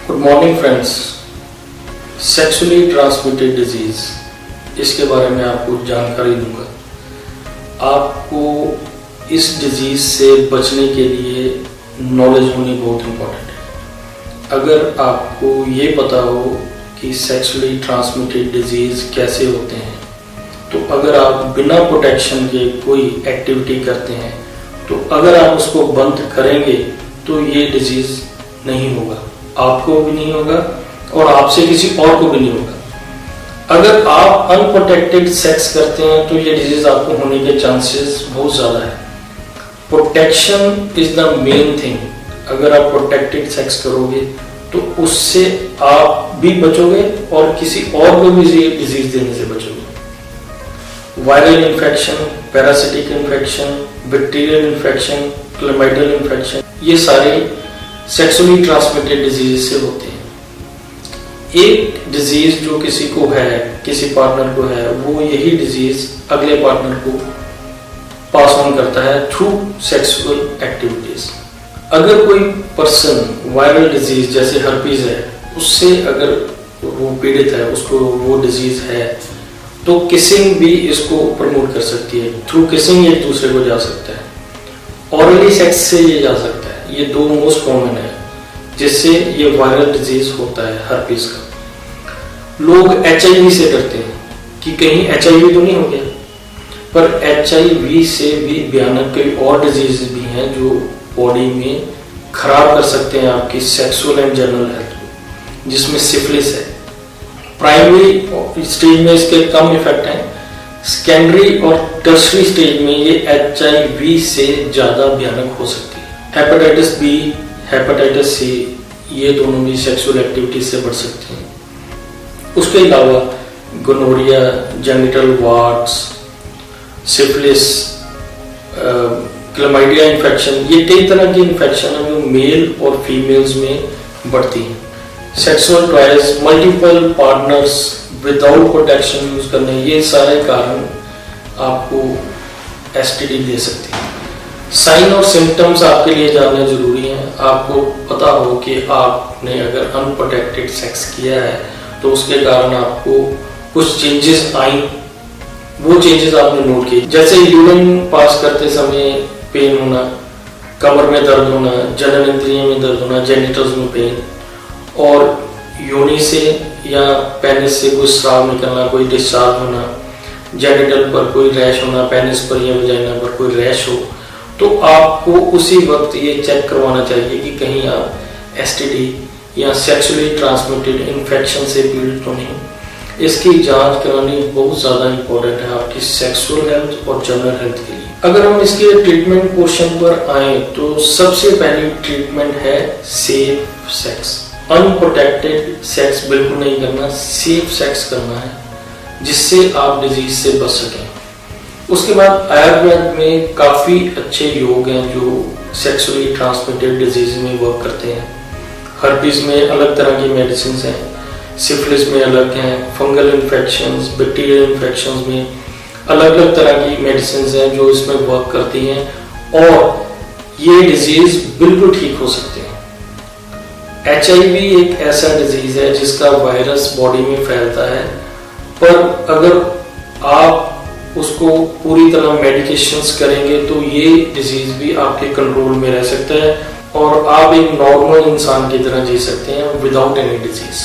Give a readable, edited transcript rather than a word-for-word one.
Good morning friends. Sexually transmitted disease, इसके बारे में आपको जानकारी दूंगा। आपको इस डिजीज से बचने के लिए नॉलेज होनी बहुत इम्पोर्टेंट है। अगर आपको ये पता हो कि सेक्सुअली ट्रांसमिटेड डिजीज कैसे होते हैं, तो अगर आप बिना प्रोटेक्शन के कोई एक्टिविटी करते हैं, तो अगर आप उसको बंद करेंगे तो ये डिजीज नहीं होगा, आपको भी नहीं होगा और आपसे किसी और को भी नहीं होगा। अगर आप अनप्रोटेक्टेड सेक्स करते हैं तो ये डिजीज आपको होने के चांसेस बहुत ज़्यादा है। Protection is the main thing. अगर आप प्रोटेक्टेड सेक्स करोगे तो उससे आप भी बचोगे और किसी और को भी डिजीज देने से बचोगे। Viral infection, parasitic infection, bacterial infection, chlamydial infection, ये सारे सेक्सुअली ट्रांसमिटेड डिजीज से होते हैं। एक डिजीज जो किसी को है, किसी पार्टनर को है, वो यही डिजीज अगले पार्टनर को पास ऑन करता है थ्रू सेक्सुअल एक्टिविटीज। अगर कोई पर्सन वायरल डिजीज जैसे हर्पीज है, उससे अगर वो पीड़ित है, उसको वो डिजीज है, तो किसिंग भी इसको प्रमोट कर सकती है। थ्रू किसिंग एक दूसरे को जा सकता है। ऑरली सेक्स से ये जा सकता है। ये दो मोस्ट कॉमन है जिससे ये वायरल डिजीज होता है हर्पीज का। लोग HIV से डरते हैं कि कहीं HIV तो नहीं हो गया, पर HIV से भी भयानक कई और डिजीज भी हैं जो बॉडी में खराब कर सकते हैं आपकी सेक्सुअल एंड जनरल हेल्थ को, जिसमें सिफिलिस है। प्राइमरी स्टेज में इसके कम इफेक्ट हैं, सेकेंडरी और टर्शरी स्टेज में ये HIV से ज्यादा भयानक हो सकती है। हेपेटाइटिस B, हेपेटाइटिस C, ये दोनों भी सेक्सुअल एक्टिविटी से बढ़ सकते हैं। उसके अलावा gonorrhoea, genital warts, syphilis, chlamydia infection, ये कई तरह की इन्फेक्शन है जो मेल और फीमेल्स में बढ़ती हैं। Sexual toys, multiple partners without protection use करने, ये सारे कारण आपको STD दे सकते हैं। साइन और सिम्टम्स आपके लिए जानना जरूरी है। आपको पता हो कि आपने अगर अनप्रोटेक्टेड सेक्स किया है तो उसके कारण आपको कुछ चेंजेस आई, वो चेंजेस आपने नोट किए, जैसे यूरिन पास करते समय पेन होना, कमर में दर्द होना, जनन इंद्रिय में दर्द होना, जेनिटल्स में पेन, और योनि से या पेनिस से कोई स्राव निकलना, कोई डिस्चार्ज होना, जेनिटल पर कोई रैश होना, पेनिस पर या वजाइना पर कोई रैश हो, तो आपको उसी वक्त ये चेक करवाना चाहिए कि कहीं आप STD या सेक्सुअली ट्रांसमिटेड इन्फेक्शन से पीड़ित तो नहीं। इसकी जांच करानी बहुत ज़्यादा इम्पोर्टेंट है आपकी सेक्सुअल हेल्थ और जनरल हेल्थ के लिए। अगर हम इसके ट्रीटमेंट पोर्शन पर आए तो सबसे पहली ट्रीटमेंट है सेफ सेक्स। अनप्रोटेक्टेड सेक्स बिल्कुल नहीं करना, सेफ सेक्स करना है जिससे आप डिजीज से बच सकें। उसके बाद आयुर्वेद में काफ़ी अच्छे योग हैं जो सेक्सुअली ट्रांसमिटेड डिजीज में वर्क करते हैं। हर्पीज में अलग तरह की मेडिसिन हैं, सिफिलिस में अलग हैं, फंगल इन्फेक्शंस, बैक्टीरियल इन्फेक्शंस में अलग अलग तरह की मेडिसिन हैं जो इसमें वर्क करती हैं और ये डिजीज बिल्कुल ठीक हो सकते हैं। HIV एक ऐसा डिजीज है जिसका वायरस बॉडी में फैलता है, पर अगर आप उसको पूरी तरह मेडिकेशंस करेंगे तो ये डिजीज भी आपके कंट्रोल में रह सकता है और आप एक नॉर्मल इंसान की तरह जी सकते हैं विदाउट एनी डिजीज।